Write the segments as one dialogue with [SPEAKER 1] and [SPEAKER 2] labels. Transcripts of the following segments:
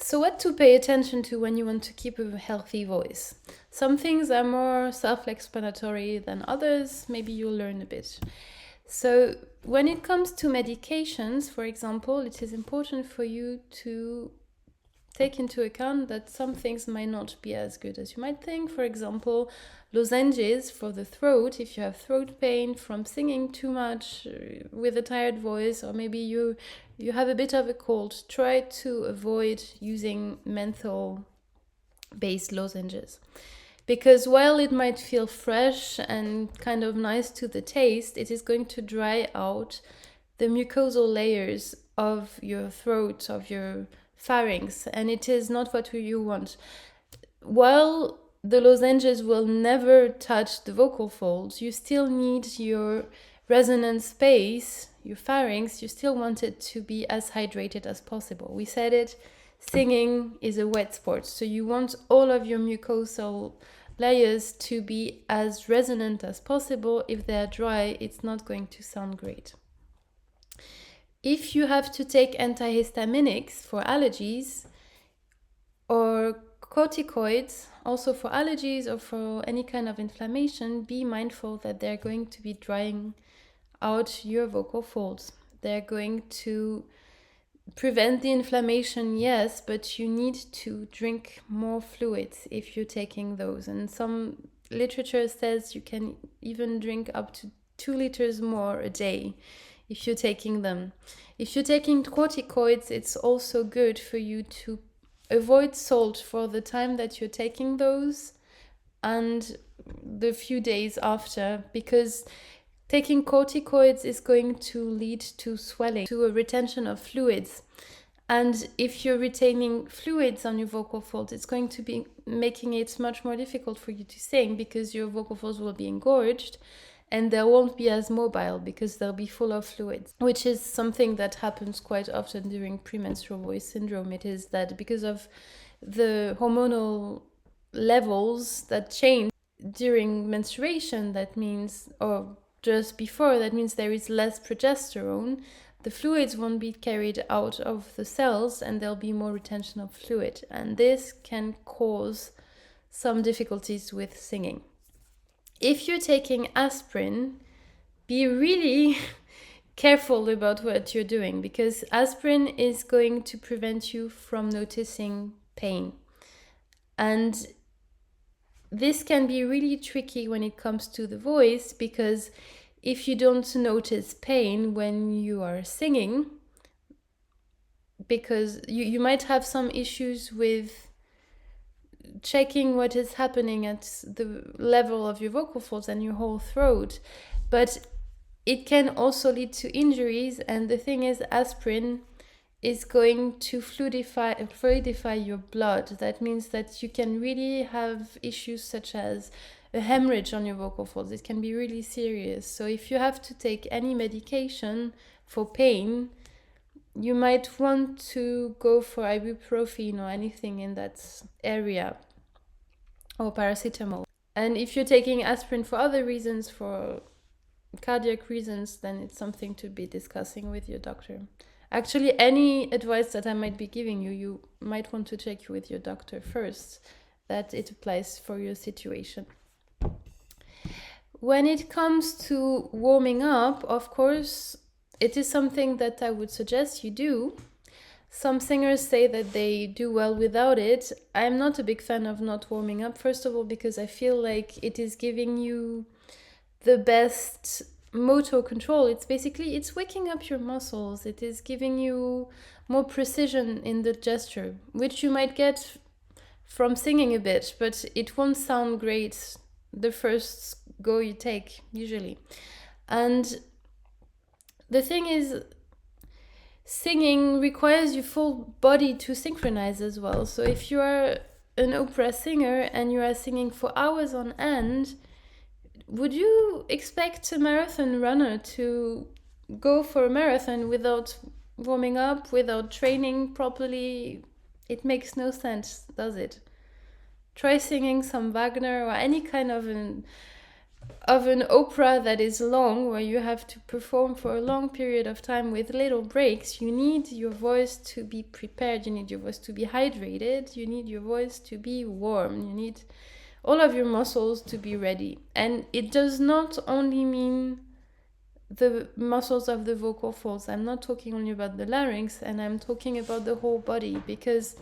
[SPEAKER 1] So what to pay attention to when you want to keep a healthy voice? Some things are more self-explanatory than others. Maybe you'll learn a bit. So when it comes to medications, for example, it is important for you to take into account that some things might not be as good as you might think. For example, lozenges for the throat, if you have throat pain from singing too much with a tired voice, or maybe you have a bit of a cold, try to avoid using menthol-based lozenges. Because while it might feel fresh and kind of nice to the taste, it is going to dry out the mucosal layers of your throat, of your pharynx, and it is not what you want. While the lozenges will never touch the vocal folds, you still need your resonant space, your pharynx, you still want it to be as hydrated as possible. We said it, singing is a wet sport, so you want all of your mucosal layers to be as resonant as possible. If they're dry, it's not going to sound great. If you have to take antihistaminics for allergies or corticoids, also for allergies or for any kind of inflammation, be mindful that they're going to be drying out your vocal folds. They're going to prevent the inflammation, yes, but you need to drink more fluids if you're taking those. And some literature says you can even drink up to 2 liters more a day if you're taking them. If you're taking corticoids, it's also good for you to avoid salt for the time that you're taking those and the few days after, because taking corticoids is going to lead to swelling, to a retention of fluids. And if you're retaining fluids on your vocal folds, it's going to be making it much more difficult for you to sing because your vocal folds will be engorged and they won't be as mobile because they'll be full of fluids, which is something that happens quite often during premenstrual voice syndrome. It is that because of the hormonal levels that change during menstruation, that means, or just before, that means there is less progesterone. The fluids won't be carried out of the cells and there'll be more retention of fluid. And this can cause some difficulties with singing. If you're taking aspirin, be really careful about what you're doing, because aspirin is going to prevent you from noticing pain. And this can be really tricky when it comes to the voice, because if you don't notice pain when you are singing, because you might have some issues with checking what is happening at the level of your vocal folds and your whole throat, but it can also lead to injuries. And the thing is, aspirin is going to fluidify your blood. That means that you can really have issues such as a hemorrhage on your vocal folds. It can be really serious. So if you have to take any medication for pain, you might want to go for ibuprofen or anything in that area, or paracetamol. And if you're taking aspirin for other reasons, for cardiac reasons, then it's something to be discussing with your doctor. Actually, any advice that I might be giving you, you might want to check with your doctor first that it applies for your situation. When it comes to warming up, of course, it is something that I would suggest you do. Some singers say that they do well without it. I'm not a big fan of not warming up, first of all, because I feel like it is giving you the best motor control. It's waking up your muscles. It is giving you more precision in the gesture, which you might get from singing a bit, but it won't sound great the first go you take, usually. And the thing is, singing requires your full body to synchronize as well. So if you are an opera singer and you are singing for hours on end, would you expect a marathon runner to go for a marathon without warming up, without training properly? It makes no sense, does it? Try singing some Wagner or any kind of an opera that is long, where you have to perform for a long period of time with little breaks, you need your voice to be prepared, you need your voice to be hydrated, you need your voice to be warm, you need all of your muscles to be ready. And it does not only mean the muscles of the vocal folds. I'm not talking only about the larynx, and I'm talking about the whole body, because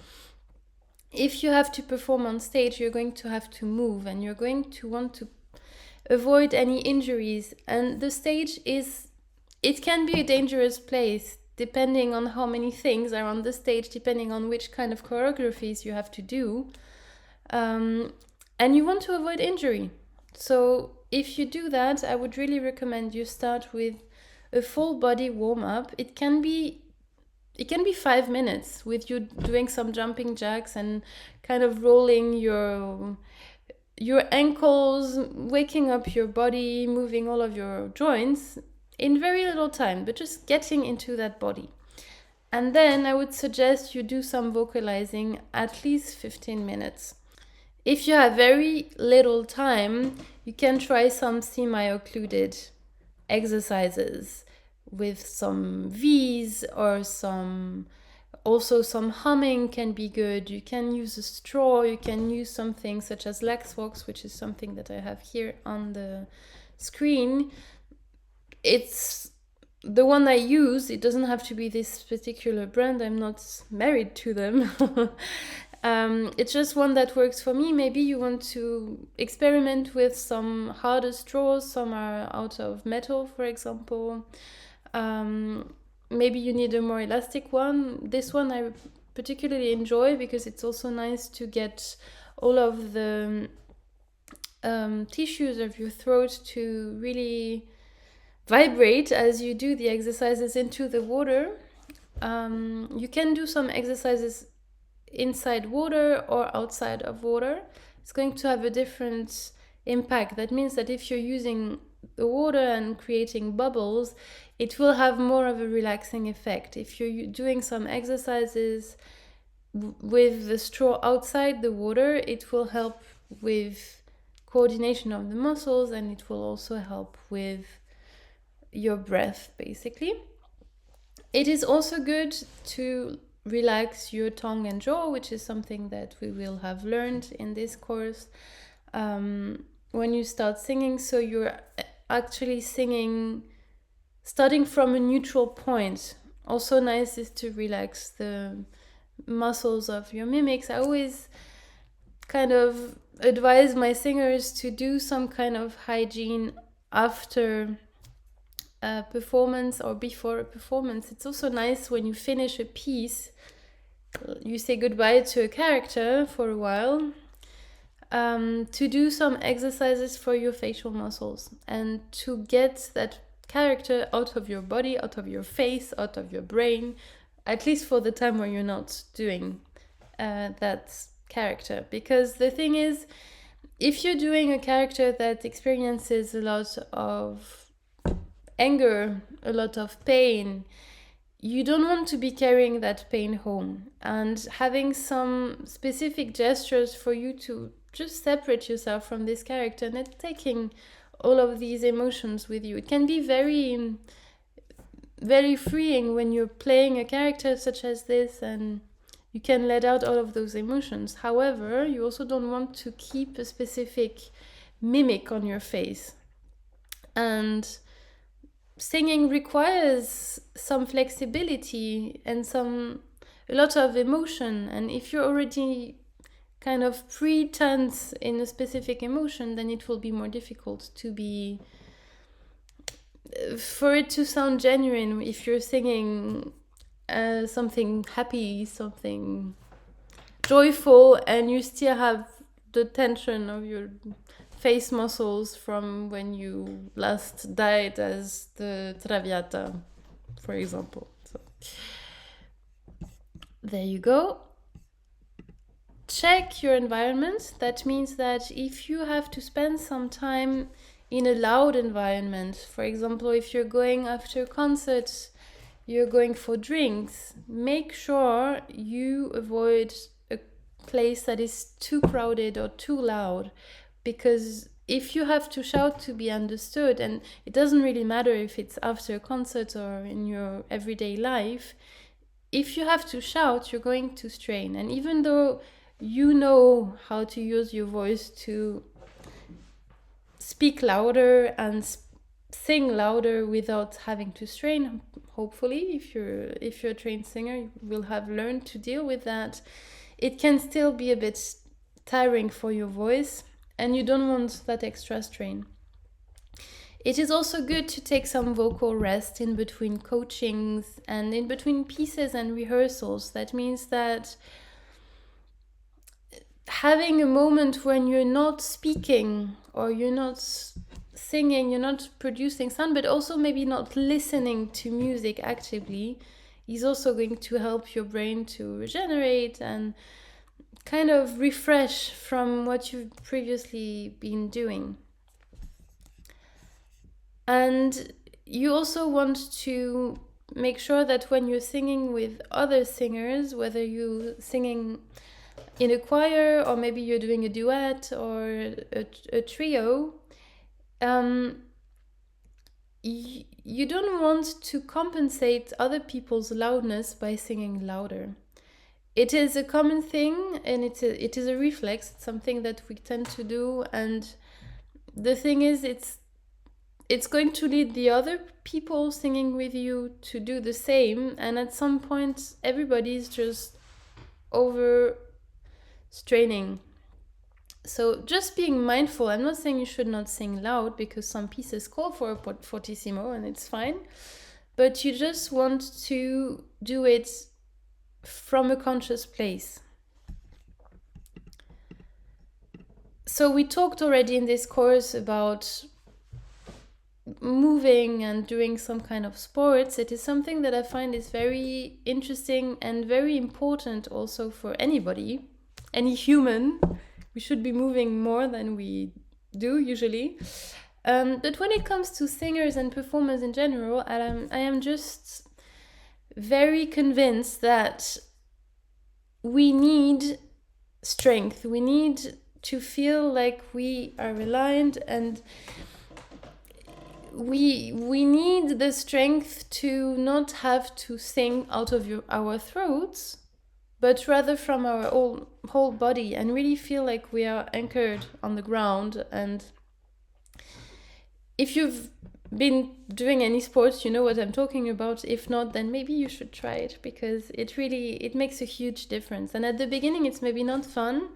[SPEAKER 1] if you have to perform on stage, you're going to have to move, and you're going to want to avoid any injuries. And the stage it can be a dangerous place depending on how many things are on the stage, depending on which kind of choreographies you have to do. And you want to avoid injury. So if you do that, I would really recommend you start with a full body warm-up. It can be 5 minutes with you doing some jumping jacks and kind of rolling your ankles, waking up your body, moving all of your joints in very little time, but just getting into that body. And then I would suggest you do some vocalizing, at least 15 minutes. If you have very little time, you can try some semi-occluded exercises with some V's, or some humming can be good. You can use a straw, you can use something such as Laxvox, which is something that I have here on the screen. It's the one I use. It doesn't have to be this particular brand, I'm not married to them. It's just one that works for me. Maybe you want to experiment with some harder straws. Some are out of metal, for example. Maybe you need a more elastic one. This one I particularly enjoy because it's also nice to get all of the tissues of your throat to really vibrate as you do the exercises into the water. You can do some exercises inside water or outside of water. It's going to have a different impact. That means that if you're using the water and creating bubbles, it will have more of a relaxing effect. If you're doing some exercises with the straw outside the water, it will help with coordination of the muscles, and it will also help with your breath, basically. It is also good to relax your tongue and jaw, which is something that we will have learned in this course when you start singing. So you're actually singing starting from a neutral point. Also nice is to relax the muscles of your mimics. I always kind of advise my singers to do some kind of hygiene after a performance or before a performance. It's also nice when you finish a piece, you say goodbye to a character for a while, to do some exercises for your facial muscles and to get that character out of your body, out of your face, out of your brain, at least for the time where you're not doing that character. Because the thing is, if you're doing a character that experiences a lot of anger, a lot of pain, you don't want to be carrying that pain home. And having some specific gestures for you to just separate yourself from this character and taking all of these emotions with you. It can be very, very freeing when you're playing a character such as this, and you can let out all of those emotions. However, you also don't want to keep a specific mimic on your face. And singing requires some flexibility and a lot of emotion. And if you're already kind of pre-tense in a specific emotion, then it will be more difficult for it to sound genuine if you're singing something happy, something joyful, and you still have the tension of your face muscles from when you last died as the Traviata, for example. So there you go. Check your environment. That means that if you have to spend some time in a loud environment, for example, if you're going after a concert, you're going for drinks, make sure you avoid a place that is too crowded or too loud, because if you have to shout to be understood, and it doesn't really matter if it's after a concert or in your everyday life, if you have to shout, you're going to strain. And even though you know how to use your voice to speak louder and sing louder without having to strain, hopefully, if you're a trained singer, you will have learned to deal with that. It can still be a bit tiring for your voice, and you don't want that extra strain. It is also good to take some vocal rest in between coachings and in between pieces and rehearsals. That means that having a moment when you're not speaking or you're not singing, you're not producing sound, but also maybe not listening to music actively, is also going to help your brain to regenerate and kind of refresh from what you've previously been doing. And you also want to make sure that when you're singing with other singers, whether you're singing in a choir or maybe you're doing a duet or a trio, you don't want to compensate other people's loudness by singing louder. It is a common thing, and it is a reflex. It's something that we tend to do, and the thing is, it's going to lead the other people singing with you to do the same, and at some point everybody's just over straining. So just being mindful. I'm not saying you should not sing loud, because some pieces call for a fortissimo and it's fine, but you just want to do it from a conscious place. So we talked already in this course about moving and doing some kind of sports. It is something that I find is very interesting and very important also for anybody, any human. We should be moving more than we do usually. But when it comes to singers and performers in general, I am just very convinced that we need strength. We need to feel like we are reliant, and we need the strength to not have to sing out of our throats, but rather from our whole body, and really feel like we are anchored on the ground. And if you've been doing any sports, you know what I'm talking about. If not, then maybe you should try it, because it makes a huge difference. And at the beginning it's maybe not fun,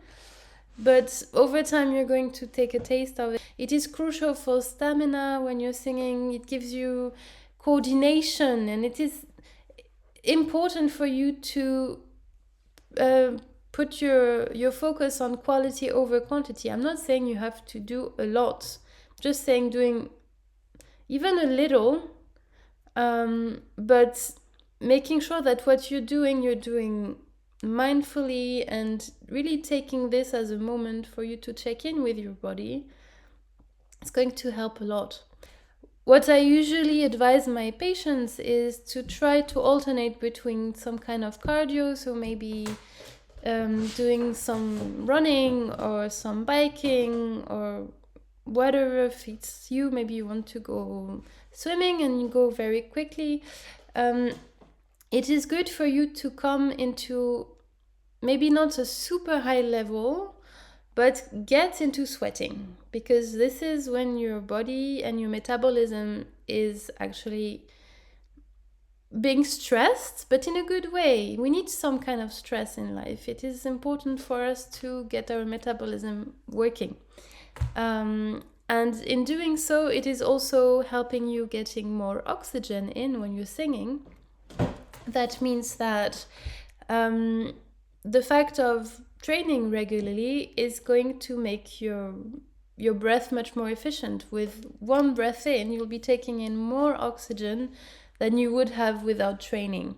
[SPEAKER 1] but over time you're going to take a taste of it. It is crucial for stamina when you're singing. It gives you coordination, and it is important for you to put your focus on quality over quantity. I'm not saying you have to do a lot, just saying doing even a little, but making sure that what you're doing mindfully, and really taking this as a moment for you to check in with your body. It's going to help a lot. What I usually advise my patients is to try to alternate between some kind of cardio, so maybe doing some running or some biking or whatever fits you. Maybe you want to go swimming and you go very quickly. It is good for you to come into maybe not a super high level, but get into sweating, because this is when your body and your metabolism is actually being stressed, but in a good way. We need some kind of stress in life. It is important for us to get our metabolism working. And in doing so, it is also helping you getting more oxygen in when you're singing. That means that the fact of training regularly is going to make your breath much more efficient. With one breath in, you'll be taking in more oxygen than you would have without training.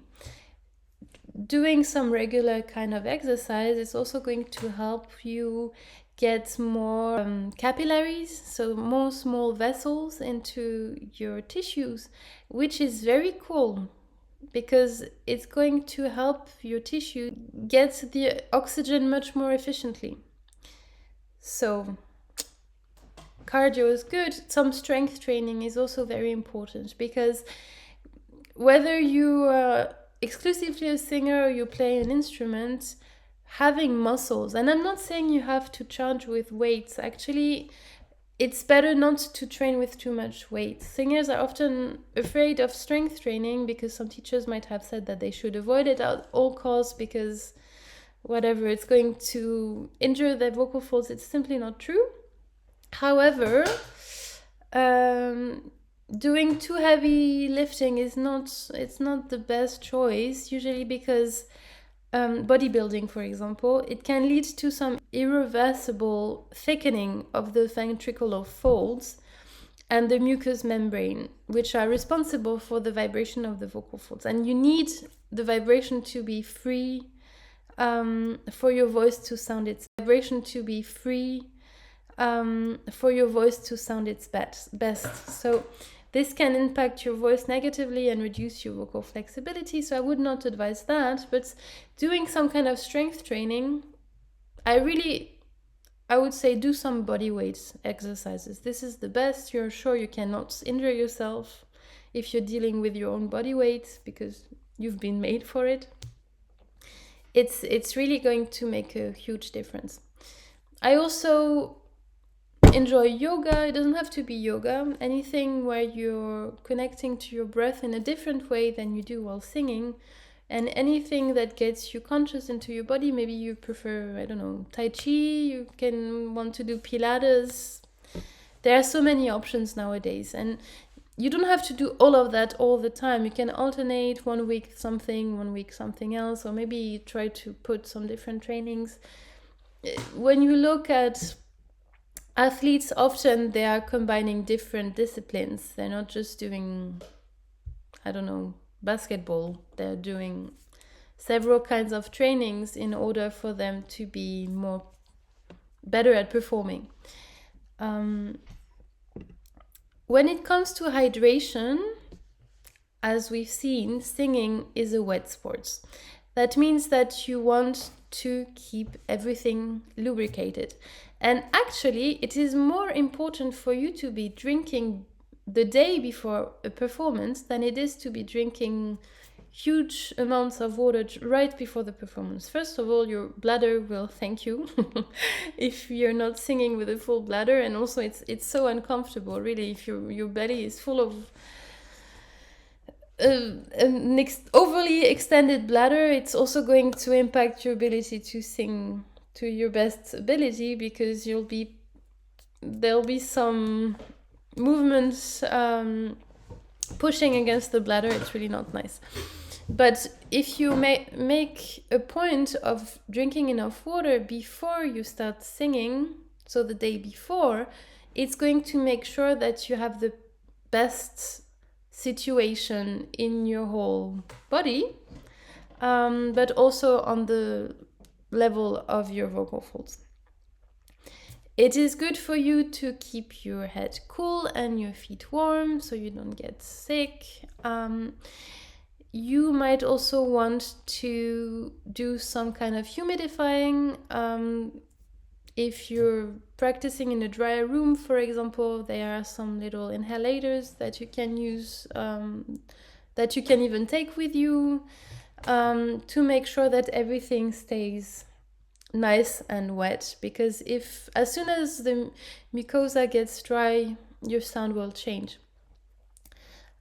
[SPEAKER 1] Doing some regular kind of exercise is also going to help you get more capillaries, so more small vessels into your tissues, which is very cool, because it's going to help your tissue get the oxygen much more efficiently. So cardio is good, some strength training is also very important, because whether you are exclusively a singer or you play an instrument, having muscles, and I'm not saying you have to charge with weights, actually it's better not to train with too much weight. Singers are often afraid of strength training because some teachers might have said that they should avoid it at all costs because whatever, it's going to injure their vocal folds. It's simply not true. However, doing too heavy lifting is not the best choice, usually because bodybuilding, for example, it can lead to some irreversible thickening of the ventricular folds and the mucous membrane, which are responsible for the vibration of the vocal folds. And you need the vibration to be free for your voice to sound its best. So this can impact your voice negatively and reduce your vocal flexibility. So I would not advise that. But doing some kind of strength training, I would say do some body weight exercises. This is the best. You're sure you cannot injure yourself if you're dealing with your own body weight because you've been made for it. It's really going to make a huge difference. I also enjoy yoga. It doesn't have to be yoga. Anything where you're connecting to your breath in a different way than you do while singing, and anything that gets you conscious into your body. Maybe you prefer, I don't know, Tai Chi, you can want to do Pilates. There are so many options nowadays, and you don't have to do all of that all the time. You can alternate 1 week something, 1 week something else, or maybe try to put some different trainings. When you look at athletes, often they are combining different disciplines. They're not just doing, I don't know, basketball. They're doing several kinds of trainings in order for them to be better at performing. When it comes to hydration, as we've seen, singing is a wet sport. That means that you want to keep everything lubricated. And actually, it is more important for you to be drinking the day before a performance than it is to be drinking huge amounts of water right before the performance. First of all, your bladder will thank you if you're not singing with a full bladder, and also it's so uncomfortable, really, if your belly is full of an overly extended bladder. It's also going to impact your ability to sing to your best ability, because there'll be some movements pushing against the bladder. It's really not nice. But if you make a point of drinking enough water before you start singing, so the day before, it's going to make sure that you have the best situation in your whole body, but also on the level of your vocal folds. It is good for you to keep your head cool and your feet warm so you don't get sick. You might also want to do some kind of humidifying. If you're practicing in a dry room, for example, there are some little inhalators that you can use, that you can even take with you, to make sure that everything stays nice and wet. Because as soon as the mucosa gets dry, your sound will change.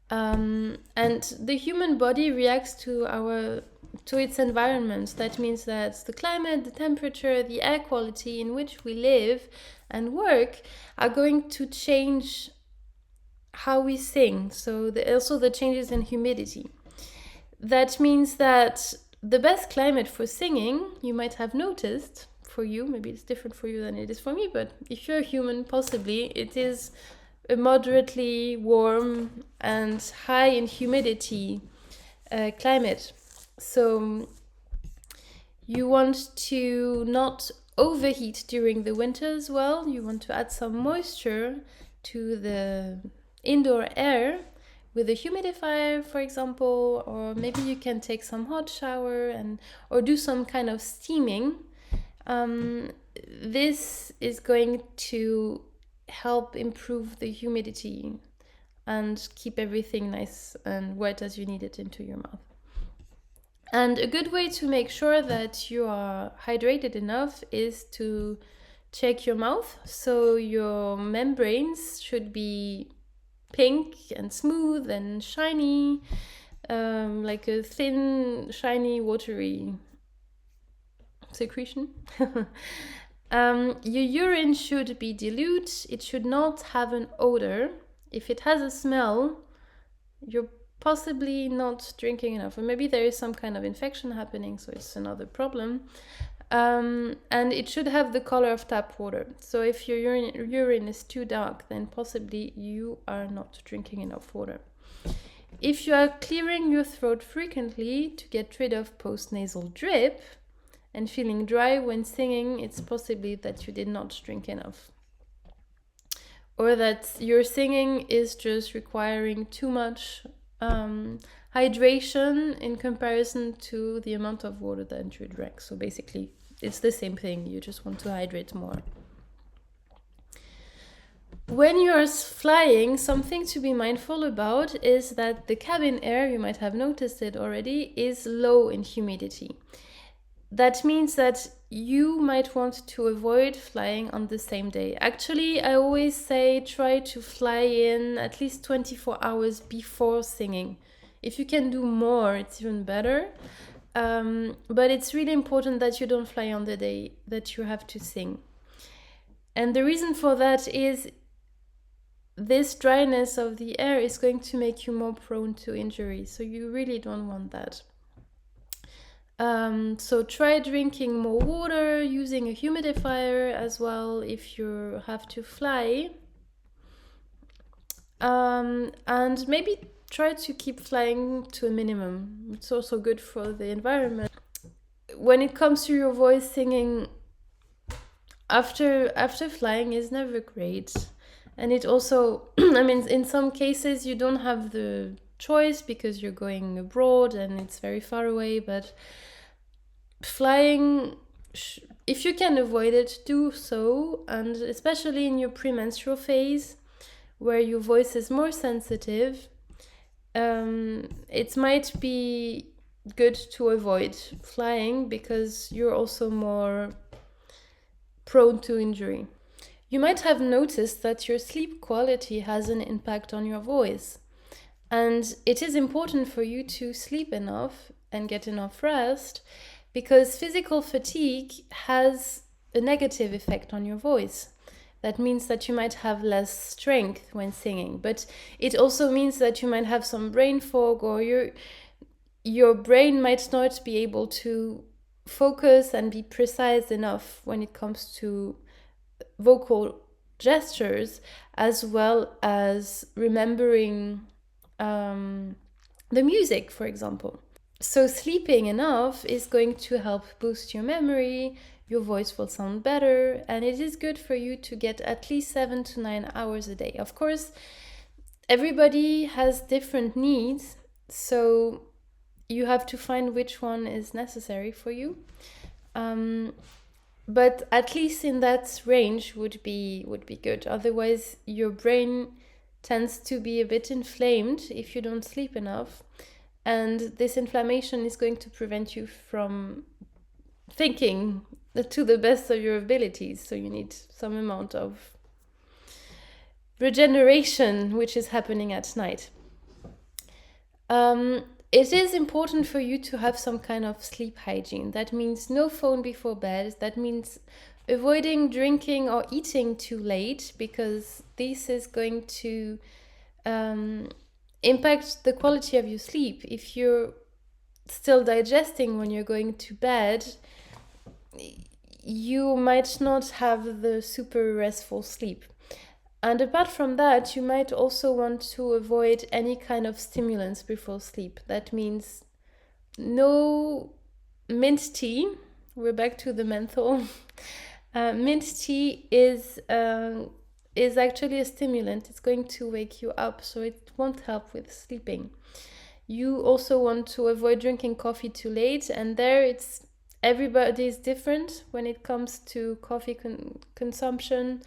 [SPEAKER 1] And the human body reacts to its environment. That means that the climate, the temperature, the air quality in which we live and work are going to change how we sing. So also the changes in humidity. That means that the best climate for singing, you might have noticed, for you, maybe it's different for you than it is for me, but if you're a human, possibly, it is a moderately warm and high in humidity climate. So you want to not overheat during the winter as well. You want to add some moisture to the indoor air with a humidifier, for example, or maybe you can take some hot shower or do some kind of steaming. This is going to help improve the humidity and keep everything nice and wet as you need it into your mouth. And a good way to make sure that you are hydrated enough is to check your mouth. So your membranes should be pink and smooth and shiny, like a thin, shiny, watery secretion. Your urine should be dilute. It should not have an odor. If it has a smell, you're possibly not drinking enough, or maybe there is some kind of infection happening, so it's another problem. And it should have the color of tap water. So if your urine is too dark, then possibly you are not drinking enough water. If you are clearing your throat frequently to get rid of postnasal drip and feeling dry when singing, it's possibly that you did not drink enough. Or that your singing is just requiring too much hydration in comparison to the amount of water that you drank. So basically, it's the same thing. You just want to hydrate more. When you're flying, something to be mindful about is that the cabin air, you might have noticed it already, is low in humidity. That means that you might want to avoid flying on the same day. Actually, I always say try to fly in at least 24 hours before singing. If you can do more, it's even better. But it's really important that you don't fly on the day that you have to sing. And the reason for that is this dryness of the air is going to make you more prone to injury. So you really don't want that. So try drinking more water, using a humidifier as well if you have to fly. And maybe try to keep flying to a minimum. It's also good for the environment. When it comes to your voice, singing after flying is never great. And it also, I mean, in some cases you don't have the choice because you're going abroad and it's very far away, but flying, if you can avoid it, do so. And especially in your premenstrual phase where your voice is more sensitive, it might be good to avoid flying because you're also more prone to injury. You might have noticed that your sleep quality has an impact on your voice. And it is important for you to sleep enough and get enough rest because physical fatigue has a negative effect on your voice. That means that you might have less strength when singing, but it also means that you might have some brain fog, or your brain might not be able to focus and be precise enough when it comes to vocal gestures, as well as remembering the music, for example. So sleeping enough is going to help boost your memory, your voice will sound better, and it is good for you to get at least 7 to 9 hours a day. Of course, everybody has different needs, so you have to find which one is necessary for you. But at least in that range would be good. Otherwise, your brain tends to be a bit inflamed if you don't sleep enough. And this inflammation is going to prevent you from thinking to the best of your abilities. So you need some amount of regeneration, which is happening at night. It is important for you to have some kind of sleep hygiene. That means no phone before bed. That means avoiding drinking or eating too late, because this is going to impact the quality of your sleep. If you're still digesting when you're going to bed, you might not have the super restful sleep. And apart from that, you might also want to avoid any kind of stimulants before sleep. That means no mint tea. We're back to the menthol. Mint tea is actually a stimulant. It's going to wake you up, so it won't help with sleeping. You also want to avoid drinking coffee too late, and there everybody is different when it comes to coffee consumption.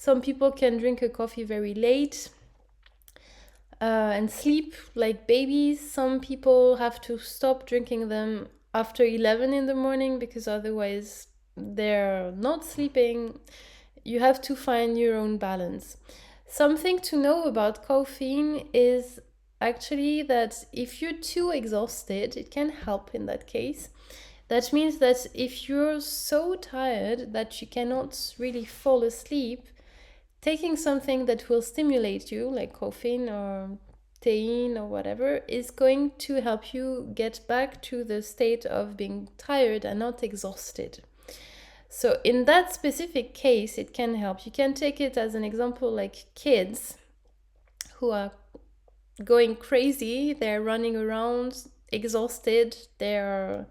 [SPEAKER 1] Some people can drink a coffee very late and sleep like babies. Some people have to stop drinking them after 11 in the morning because otherwise they're not sleeping. You have to find your own balance. Something to know about caffeine is actually that if you're too exhausted, it can help in that case. That means that if you're so tired that you cannot really fall asleep, taking something that will stimulate you, like caffeine or theine or whatever, is going to help you get back to the state of being tired and not exhausted. So in that specific case, it can help. You can take it as an example like kids who are going crazy, they're running around, exhausted, they're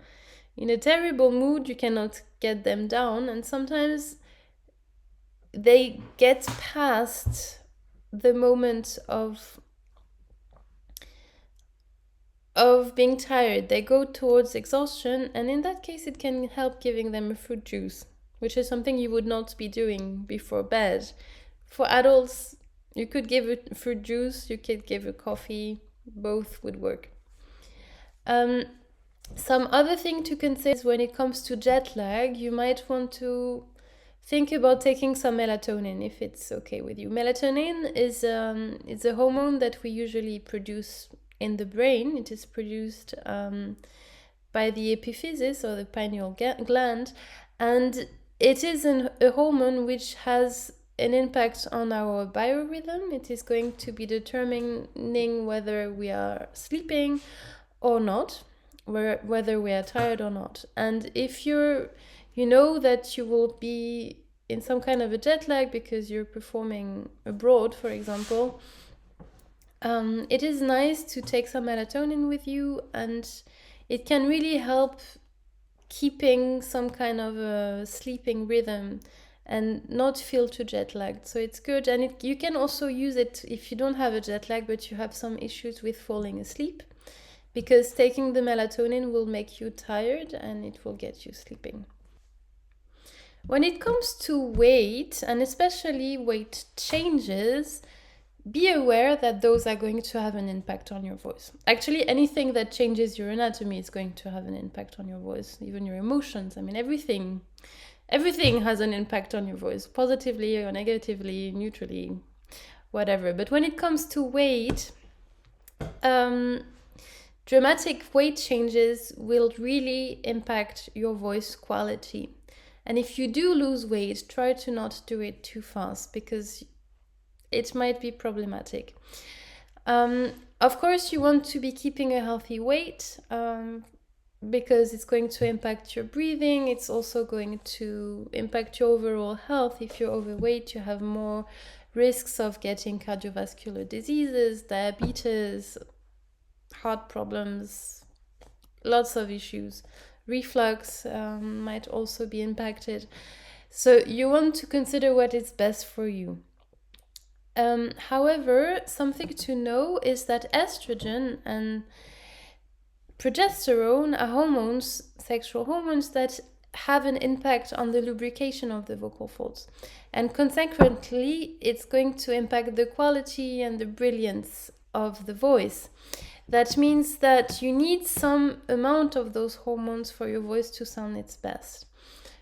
[SPEAKER 1] in a terrible mood, you cannot get them down, and sometimes they get past the moment of being tired. They go towards exhaustion, and in that case it can help giving them a fruit juice, which is something you would not be doing before bed. For adults, you could give a fruit juice, you could give a coffee, both would work. Some other thing to consider is when it comes to jet lag, you might want to think about taking some melatonin if it's okay with you. Melatonin is a hormone that we usually produce in the brain. It is produced by the epiphysis or the pineal gland, and it is a hormone which has an impact on our biorhythm. It is going to be determining whether we are sleeping or not, whether we are tired or not. And if you know that you will be in some kind of a jet lag because you're performing abroad, for example, it is nice to take some melatonin with you, and it can really help keeping some kind of a sleeping rhythm and not feel too jet lagged. So it's good, and you can also use it if you don't have a jet lag but you have some issues with falling asleep, because taking the melatonin will make you tired and it will get you sleeping. When it comes to weight, and especially weight changes, be aware that those are going to have an impact on your voice. Actually, anything that changes your anatomy is going to have an impact on your voice, even your emotions. I mean, everything has an impact on your voice, positively or negatively, neutrally, whatever. But when it comes to weight, dramatic weight changes will really impact your voice quality. And if you do lose weight, try to not do it too fast because it might be problematic. Of course, you want to be keeping a healthy weight because it's going to impact your breathing. It's also going to impact your overall health. If you're overweight, you have more risks of getting cardiovascular diseases, diabetes, heart problems, lots of issues. Reflux might also be impacted. So you want to consider what is best for you. However, something to know is that estrogen and progesterone are hormones, sexual hormones, that have an impact on the lubrication of the vocal folds. And consequently, it's going to impact the quality and the brilliance of the voice. That means that you need some amount of those hormones for your voice to sound its best.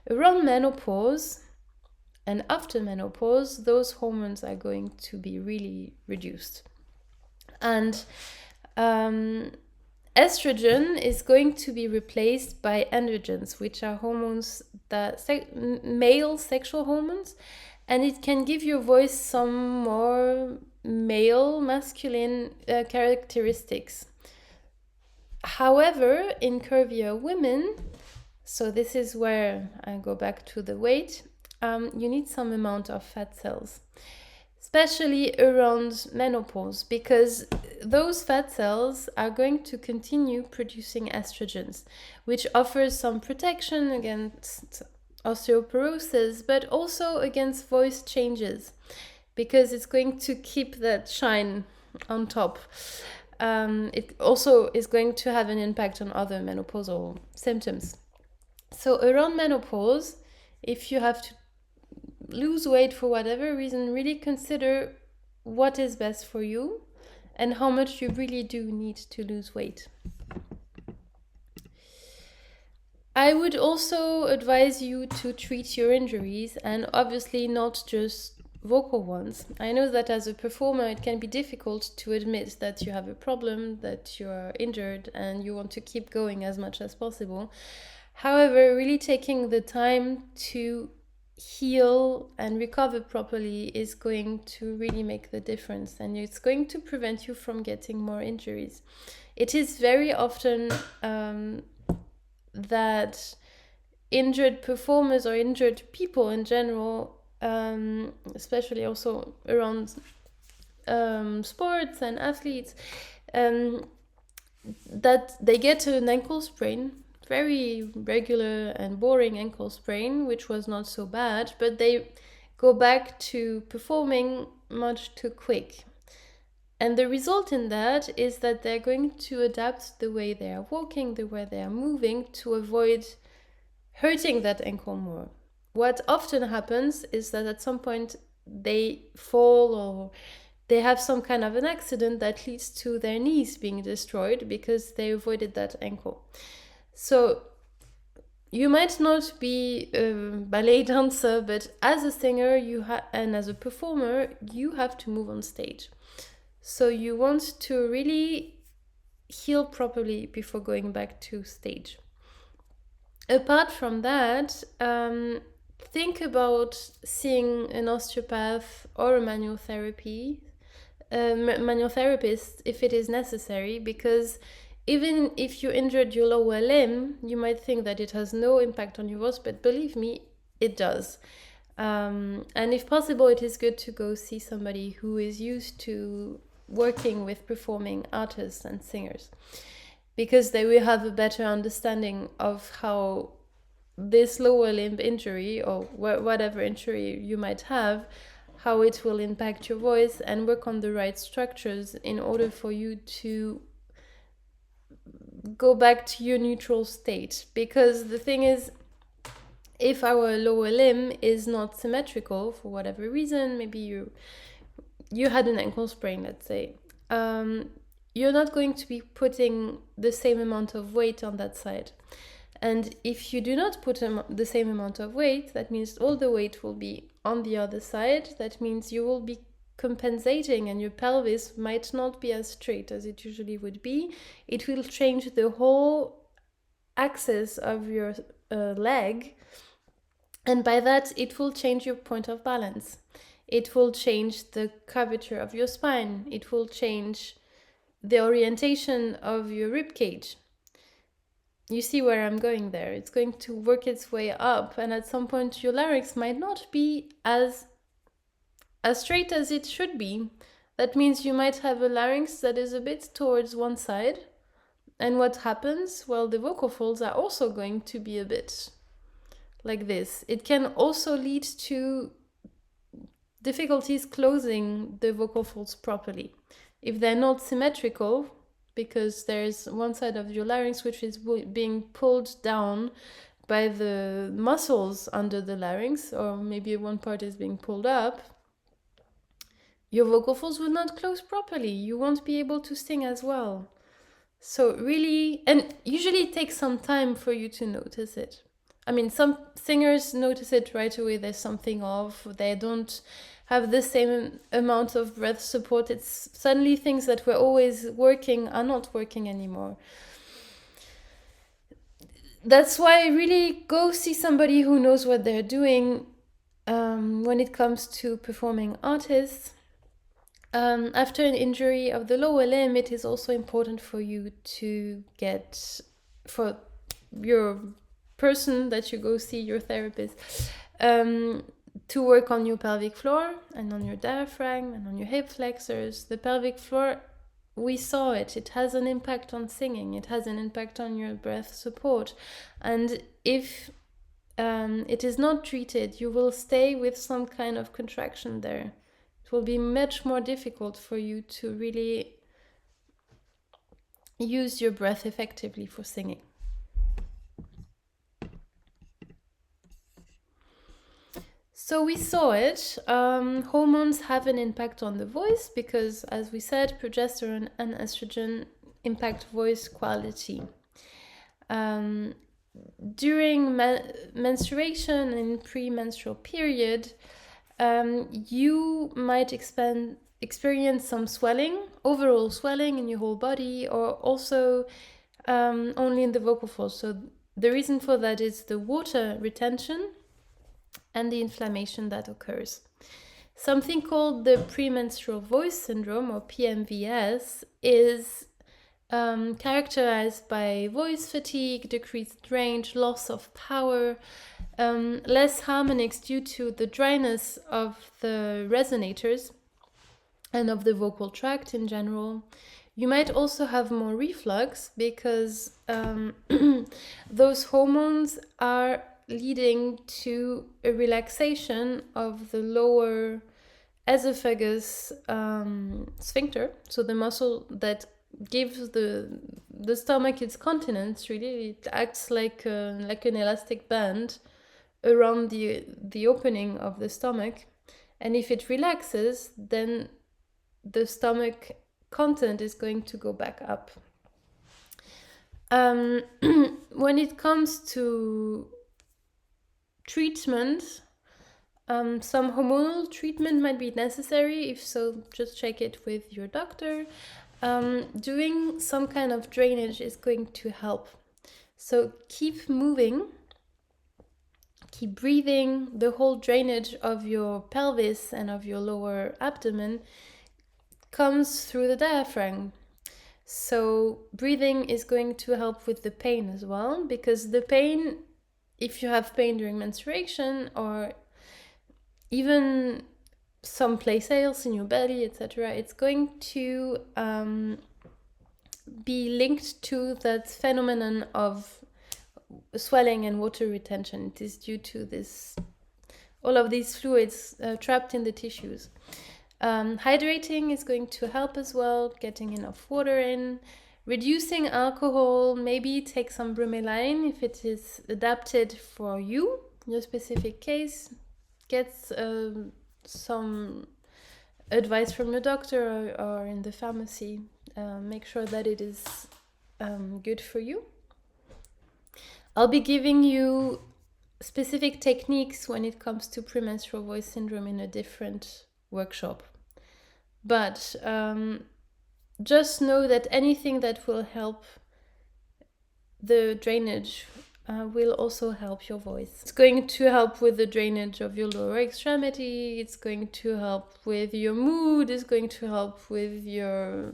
[SPEAKER 1] Around menopause and after menopause, those hormones are going to be really reduced. And estrogen is going to be replaced by androgens, which are hormones male sexual hormones, and it can give your voice some more male, masculine characteristics. However, in curvier women, so this is where I go back to the weight, you need some amount of fat cells, especially around menopause, because those fat cells are going to continue producing estrogens, which offers some protection against osteoporosis, but also against voice changes, because it's going to keep that shine on top. It also is going to have an impact on other menopausal symptoms. So around menopause, if you have to lose weight for whatever reason, really consider what is best for you and how much you really do need to lose weight. I would also advise you to treat your injuries, and obviously not just vocal ones. I know that as a performer it can be difficult to admit that you have a problem, that you are injured, and you want to keep going as much as possible. However, really taking the time to heal and recover properly is going to really make the difference, and it's going to prevent you from getting more injuries. It is very often that injured performers or injured people in general, especially also around sports and athletes, that they get an ankle sprain, very regular and boring ankle sprain, which was not so bad, but they go back to performing much too quick. And the result in that is that they're going to adapt the way they are walking, the way they are moving, to avoid hurting that ankle more. What often happens is that at some point they fall or they have some kind of an accident that leads to their knees being destroyed because they avoided that ankle. So you might not be a ballet dancer, but as a singer and as a performer, you have to move on stage. So you want to really heal properly before going back to stage. Apart from that, think about seeing an osteopath or a manual therapist if it is necessary, because even if you injured your lower limb, you might think that it has no impact on your voice, but believe me, it does. And if possible, it is good to go see somebody who is used to working with performing artists and singers, because they will have a better understanding of how this lower limb injury or whatever injury you might have, how it will impact your voice, and work on the right structures in order for you to go back to your neutral state. Because the thing is, if our lower limb is not symmetrical for whatever reason, maybe you had an ankle sprain, let's say, you're not going to be putting the same amount of weight on that side. And if you do not put the same amount of weight, that means all the weight will be on the other side. That means you will be compensating, and your pelvis might not be as straight as it usually would be. It will change the whole axis of your leg, and by that it will change your point of balance. It will change the curvature of your spine. It will change the orientation of your rib cage. You see where I'm going there. It's going to work its way up, and at some point your larynx might not be as straight as it should be. That means you might have a larynx that is a bit towards one side, and what happens? Well, the vocal folds are also going to be a bit like this. It can also lead to difficulties closing the vocal folds properly if they're not symmetrical, because there's one side of your larynx which is being pulled down by the muscles under the larynx, or maybe one part is being pulled up. Your vocal folds will not close properly. You won't be able to sing as well. So really, and usually it takes some time for you to notice it. I mean, some singers notice it right away. There's something off. They don't have the same amount of breath support. It's suddenly things that were always working are not working anymore. That's why really go see somebody who knows what they're doing when it comes to performing artists. After an injury of the lower limb, it is also important for you to get, for your person that you go see, your therapist, to work on your pelvic floor and on your diaphragm and on your hip flexors. The pelvic floor, we saw it. It has an impact on singing. It has an impact on your breath support. And if it is not treated, you will stay with some kind of contraction there. It will be much more difficult for you to really use your breath effectively for singing. So we saw it. Hormones have an impact on the voice because, as we said, progesterone and estrogen impact voice quality. During menstruation and premenstrual period, you might experience some swelling, overall swelling in your whole body, or also only in the vocal folds. So the reason for that is the water retention and the inflammation that occurs. Something called the premenstrual voice syndrome, or PMVS, is characterized by voice fatigue, decreased range, loss of power, less harmonics due to the dryness of the resonators and of the vocal tract in general. You might also have more reflux because those hormones are leading to a relaxation of the lower esophagus sphincter, so the muscle that gives the stomach its continence. Really, it acts like an elastic band around the opening of the stomach, and if it relaxes, then the stomach content is going to go back up. When it comes to treatment, some hormonal treatment might be necessary. If so, just check it with your doctor. Doing some kind of drainage is going to help. So keep moving, keep breathing. The whole drainage of your pelvis and of your lower abdomen comes through the diaphragm. So breathing is going to help with the pain as well, because the pain, if you have pain during menstruation or even some place ails in your belly, etc., it's going to be linked to that phenomenon of swelling and water retention. It is due to this, all of these fluids trapped in the tissues. Hydrating is going to help as well, getting enough water in. Reducing alcohol, maybe take some bromelain if it is adapted for you, your specific case. Get some advice from your doctor or in the pharmacy. Make sure that it is good for you. I'll be giving you specific techniques when it comes to premenstrual voice syndrome in a different workshop. But just know that anything that will help the drainage will also help your voice. It's going to help with the drainage of your lower extremity. It's going to help with your mood. It's going to help with your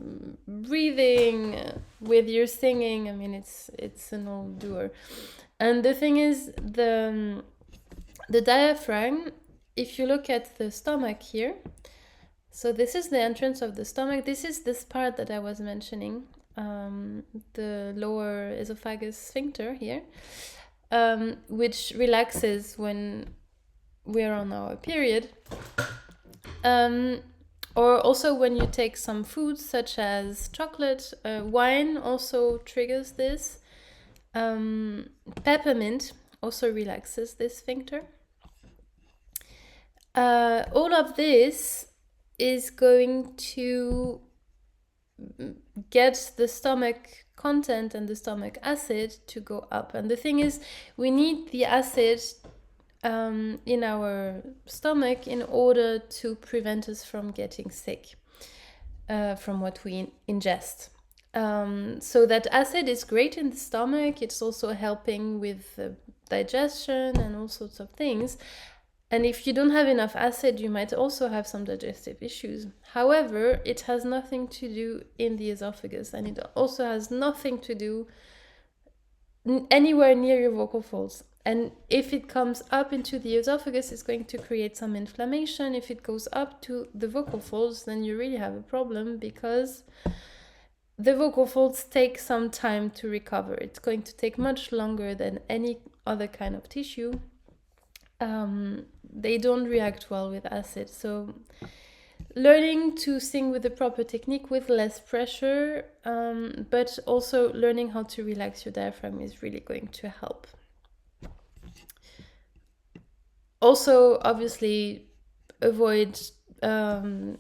[SPEAKER 1] breathing, with your singing. I mean, it's an all doer. And the thing is, the diaphragm, if you look at the stomach here, so this is the entrance of the stomach. This is this part that I was mentioning, the lower esophagus sphincter here, which relaxes when we're on our period. Or also when you take some foods such as chocolate, wine also triggers this. Peppermint also relaxes this sphincter. All of this is going to get the stomach content and the stomach acid to go up. And the thing is, we need the acid in our stomach in order to prevent us from getting sick from what we ingest. So that acid is great in the stomach. It's also helping with digestion and all sorts of things. And if you don't have enough acid, you might also have some digestive issues. However, it has nothing to do in the esophagus, and it also has nothing to do anywhere near your vocal folds. And if it comes up into the esophagus, it's going to create some inflammation. If it goes up to the vocal folds, then you really have a problem, because the vocal folds take some time to recover. It's going to take much longer than any other kind of tissue. They don't react well with acid. So learning to sing with the proper technique with less pressure, but also learning how to relax your diaphragm is really going to help. Also, obviously, avoid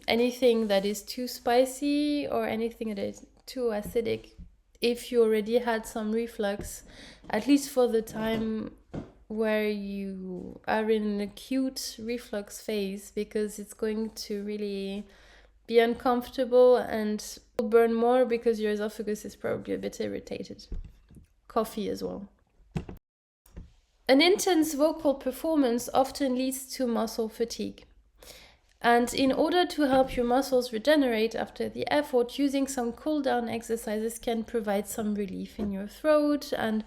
[SPEAKER 1] anything that is too spicy or anything that is too acidic. If you already had some reflux, at least for the time where you are in an acute reflux phase, because it's going to really be uncomfortable and burn more because your esophagus is probably a bit irritated. Coffee as well. An intense vocal performance often leads to muscle fatigue. And in order to help your muscles regenerate after the effort, using some cool down exercises can provide some relief in your throat and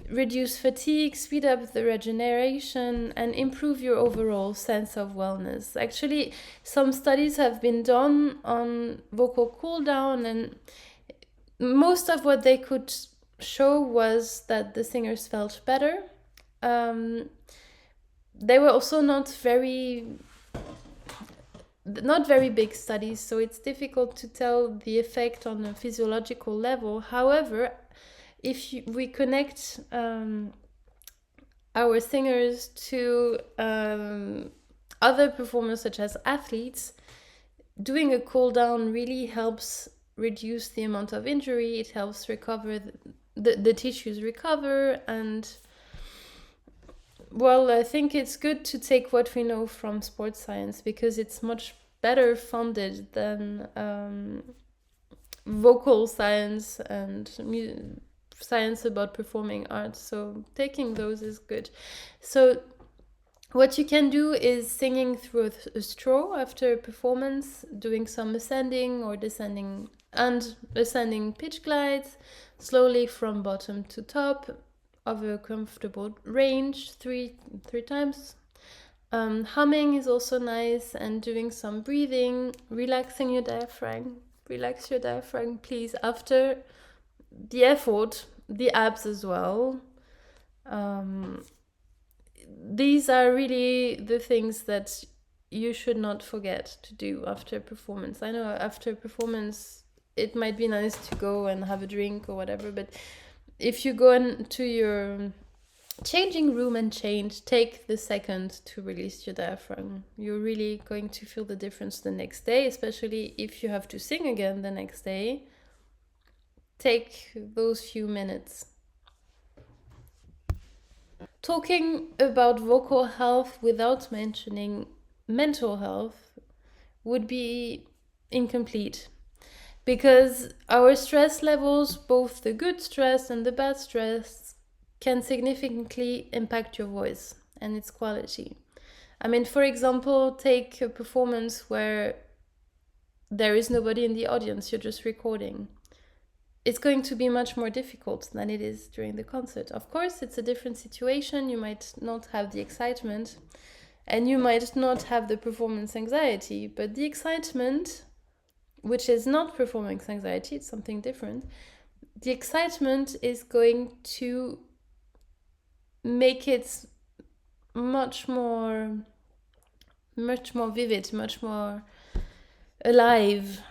[SPEAKER 1] reduce fatigue, speed up the regeneration, and improve your overall sense of wellness. Actually, some studies have been done on vocal cool down, and most of what they could show was that the singers felt better. They were also not very big studies, so it's difficult to tell the effect on a physiological level. However, if we connect our singers to other performers such as athletes, doing a cool down really helps reduce the amount of injury. It helps recover the tissues recover, and well, I think it's good to take what we know from sports science because it's much better funded than vocal science and science about performing arts. So taking those is good. So what you can do is singing through a straw after a performance, doing some ascending or descending and ascending pitch glides, slowly from bottom to top of a comfortable range, three times. Humming is also nice, and doing some breathing, relaxing your diaphragm. Relax your diaphragm, please, after the effort, the abs as well. These are really the things that you should not forget to do after performance. I know after performance, it might be nice to go and have a drink or whatever, but if you go into your changing room and change, take the second to release your diaphragm. You're really going to feel the difference the next day, especially if you have to sing again the next day. Take those few minutes. Talking about vocal health without mentioning mental health would be incomplete, because our stress levels, both the good stress and the bad stress, can significantly impact your voice and its quality. I mean, for example, take a performance where there is nobody in the audience, you're just recording. It's going to be much more difficult than it is during the concert. Of course, it's a different situation. You might not have the excitement and you might not have the performance anxiety, but the excitement, which is not performance anxiety, it's something different. The excitement is going to make it much more vivid, much more alive.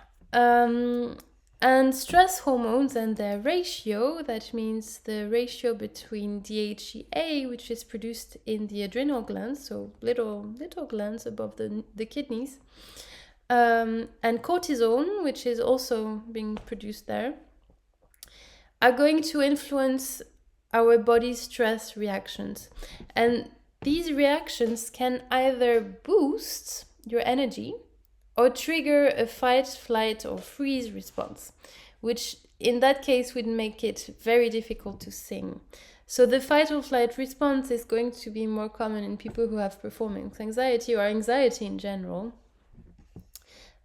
[SPEAKER 1] And stress hormones and their ratio, that means the ratio between DHEA, which is produced in the adrenal glands, so little glands above the kidneys, and cortisol, which is also being produced there, are going to influence our body's stress reactions. And these reactions can either boost your energy or trigger a fight, flight, or freeze response, which in that case would make it very difficult to sing. So the fight or flight response is going to be more common in people who have performance anxiety or anxiety in general.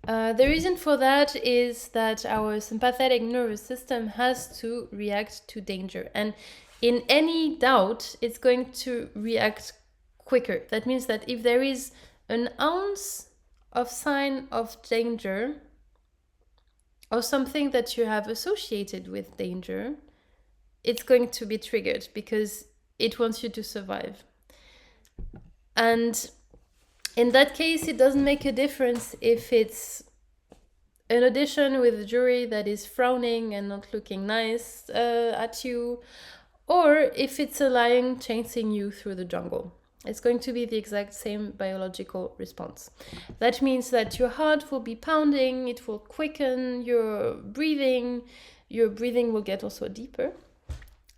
[SPEAKER 1] The reason for that is that our sympathetic nervous system has to react to danger. And in any doubt, it's going to react quicker. That means that if there is an ounce of sign of danger or something that you have associated with danger, it's going to be triggered because it wants you to survive. And in that case, it doesn't make a difference if it's an audition with a jury that is frowning and not looking nice at you, or if it's a lion chasing you through the jungle. It's going to be the exact same biological response. That means that your heart will be pounding, it will quicken your breathing will get also deeper.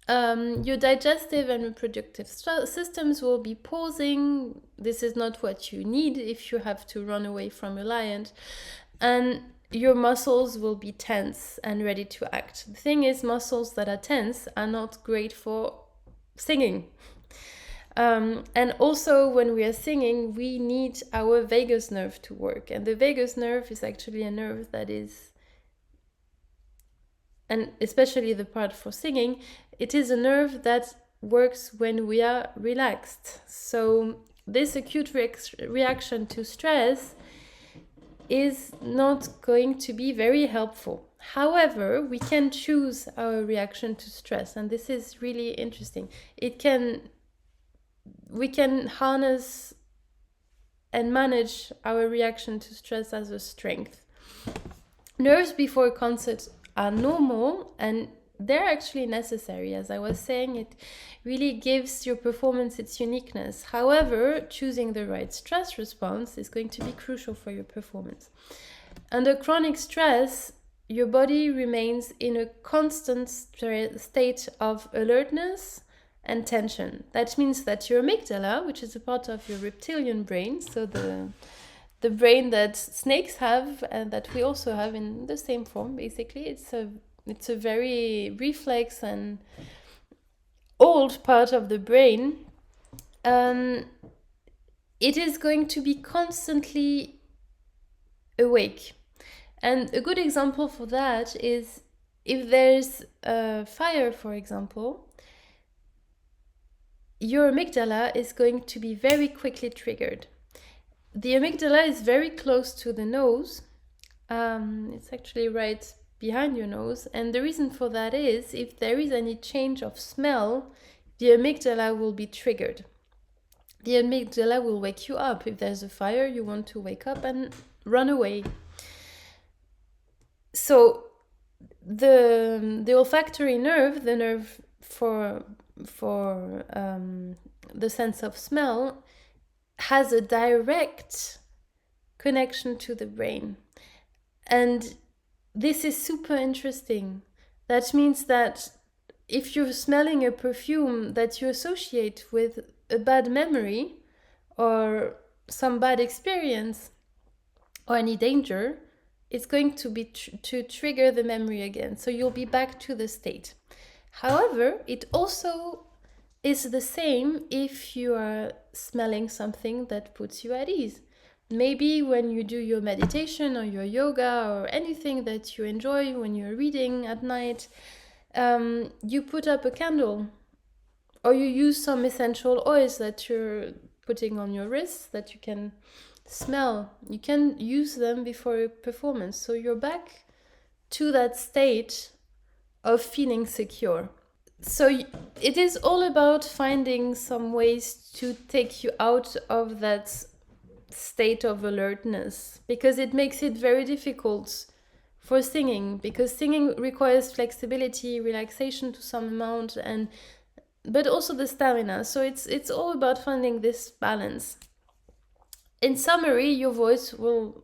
[SPEAKER 1] Your digestive and reproductive systems will be pausing. This is not what you need if you have to run away from a lion. And your muscles will be tense and ready to act. The thing is, muscles that are tense are not great for singing. And also, when we are singing, we need our vagus nerve to work. And the vagus nerve is actually a nerve that is, and especially the part for singing, it is a nerve that works when we are relaxed. So this acute reaction to stress is not going to be very helpful. However, we can choose our reaction to stress, and this is really interesting. We can harness and manage our reaction to stress as a strength. Nerves before concert are normal, and they're actually necessary. As I was saying, it really gives your performance its uniqueness. However, choosing the right stress response is going to be crucial for your performance. Under chronic stress, your body remains in a constant state of alertness and tension. That means that your amygdala, which is a part of your reptilian brain, so the brain that snakes have and that we also have in the same form, basically, it's a very reflex and old part of the brain. It is going to be constantly awake. And a good example for that is if there's a fire, for example, your amygdala is going to be very quickly triggered. The amygdala is very close to the nose. It's actually right behind your nose. And the reason for that is if there is any change of smell, the amygdala will be triggered. The amygdala will wake you up. If there's a fire, you want to wake up and run away. So the olfactory nerve, the nerve for the sense of smell, has a direct connection to the brain. And this is super interesting. That means that if you're smelling a perfume that you associate with a bad memory or some bad experience or any danger, it's going to be to trigger the memory again. So you'll be back to the state. However, it also is the same if you are smelling something that puts you at ease. Maybe when you do your meditation or your yoga or anything that you enjoy when you're reading at night, you put up a candle or you use some essential oils that you're putting on your wrists that you can smell. You can use them before a performance. So you're back to that state of feeling secure. So it is all about finding some ways to take you out of that state of alertness, because it makes it very difficult for singing, because singing requires flexibility, relaxation to some amount, but also the stamina. So it's all about finding this balance. In summary, your voice will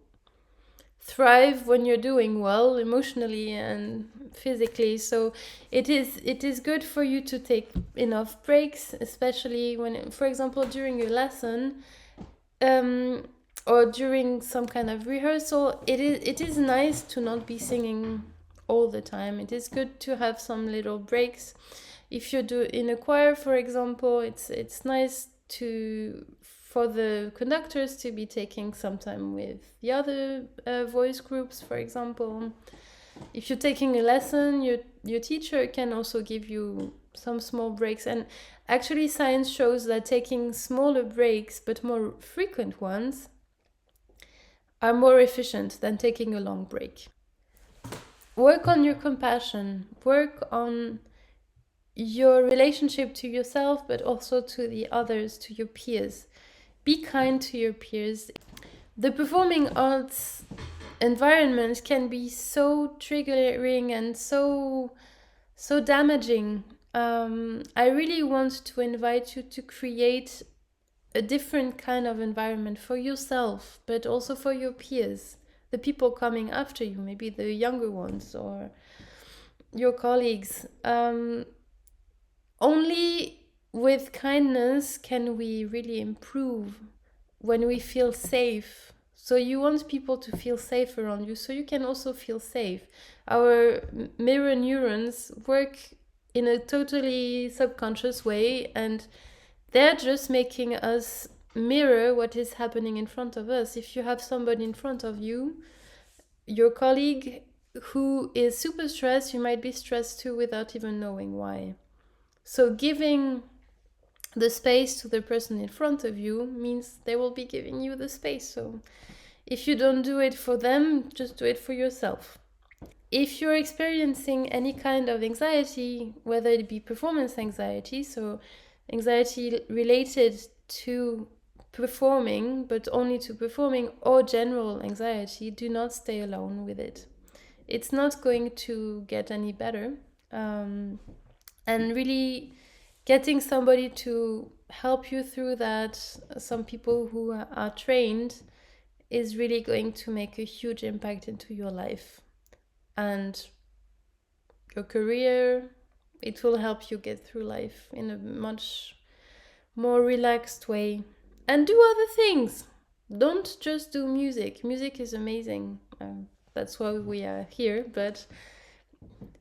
[SPEAKER 1] thrive when you're doing well emotionally and physically. So it is good for you to take enough breaks, especially when, for example, during your lesson or during some kind of rehearsal. It is nice to not be singing all the time. It is good to have some little breaks. If you do in a choir, for example, it's nice for the conductors to be taking some time with the other voice groups, for example. If you're taking a lesson, your teacher can also give you some small breaks. And actually, science shows that taking smaller breaks, but more frequent ones, are more efficient than taking a long break. Work on your compassion. Work on your relationship to yourself, but also to the others, to your peers. Be kind to your peers. The performing arts environment can be so triggering and so damaging. I really want to invite you to create a different kind of environment for yourself, but also for your peers, the people coming after you, maybe the younger ones or your colleagues. Only with kindness can we really improve, when we feel safe. So you want people to feel safe around you, so you can also feel safe. Our mirror neurons work in a totally subconscious way, and they're just making us mirror what is happening in front of us. If you have somebody in front of you, your colleague, who is super stressed, you might be stressed too without even knowing why. So giving the space to the person in front of you means they will be giving you the space. So if you don't do it for them, just do it for yourself. If you're experiencing any kind of anxiety, whether it be performance anxiety, so anxiety related to performing, but only to performing, or general anxiety, do not stay alone with it. It's not going to get any better. And really getting somebody to help you through that, some people who are trained, is really going to make a huge impact into your life and your career. It will help you get through life in a much more relaxed way. And do other things. Don't just do music. Music is amazing. That's why we are here. But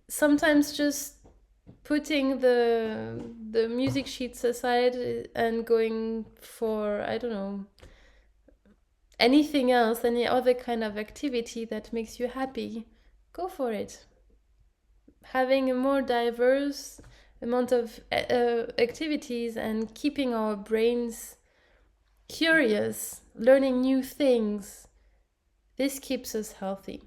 [SPEAKER 1] sometimes just putting the music sheets aside and going for, I don't know, anything else, any other kind of activity that makes you happy, go for it. Having a more diverse amount of activities and keeping our brains curious, learning new things, this keeps us healthy.